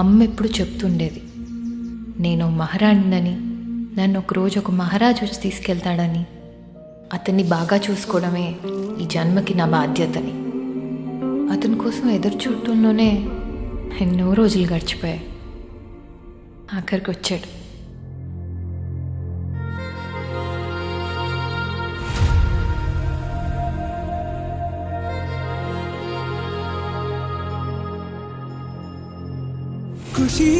అమ్మ ఎప్పుడు చెప్తుండేది, నేను మహారాణినని, నన్ను ఒకరోజు ఒక మహారాజు వచ్చి తీసుకెళ్తాడని, అతన్ని బాగా చూసుకోవడమే ఈ జన్మకి నా బాధ్యతని. అతని కోసం ఎదురు చూడటంలోనే ఎన్నో రోజులు గడిచిపోయాయి. ఆఖరికి వచ్చాడు. ఖుషీ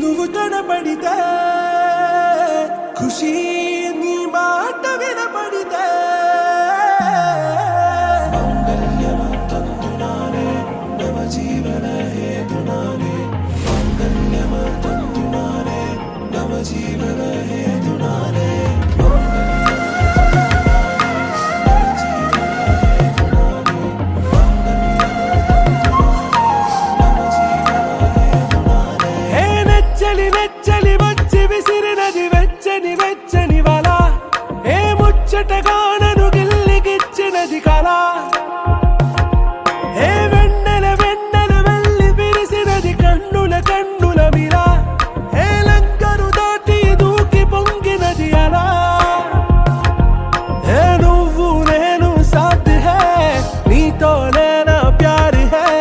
నువ్వు కనపడితే, ఖుషీ నీ మాట వినపడితే, మంగళ్యమందునానే నవ జీవన హేతునానే, మంగళ్యమందునానే నవ జీవన హేతునానే. నెచ్చలి వచ్చి విసిరినది వెచ్చని వెచ్చని వల, ఏ ముచ్చటగానను గిల్లిగిచ్చినది కళ, ఏ వెన్నెల వెన్నెల వెళ్ళి విరిసినది కన్నుల కన్నుల మిల, ఏ లంకను దాటి దూకి పొంగినది అలా. ఏ నువ్వు నేను సాథ్ హై, నీతోనే నా ప్యార్ హై,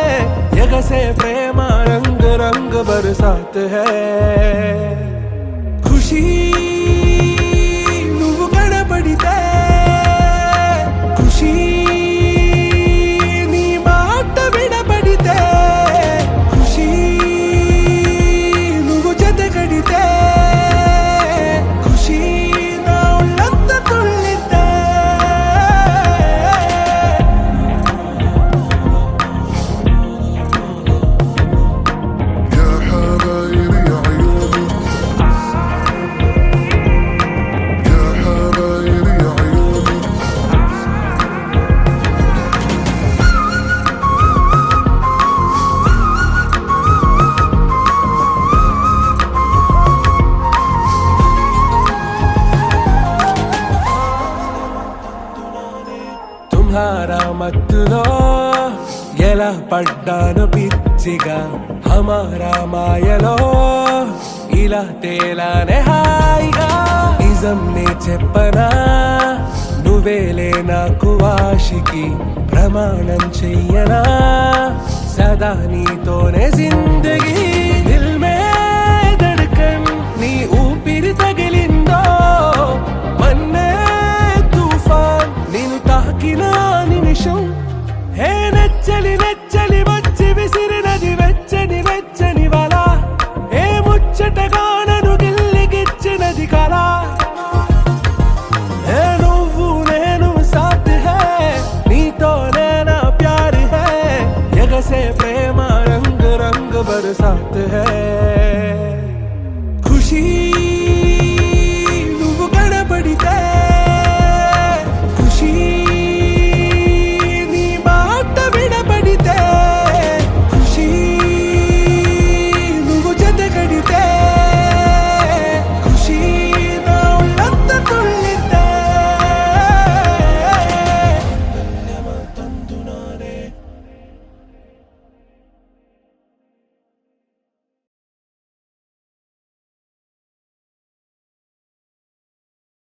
ఎగసే ప్రేమ రంగ్ రంగ్ బరసాత్ హై. ఖుషీ నువ్వు కనపడితే, ఖుషీ నీ మాట వినపడితే, ఖుషీ నువ్వు జతగడితే, ఖుషీ నా ఒళ్ళంత తుళ్ళితే. తుమ్హారా మత్తులో ఎలా పడ్డాను పిచ్చిగా, హమారా మాయలో ఇలా తేలానే హాయిగా. నిజం నే చెప్పనా, నువ్వేలే నాకు ఆశికి, ప్రమాణం చెయ్యనా సదా నీతోనే జిందగీ.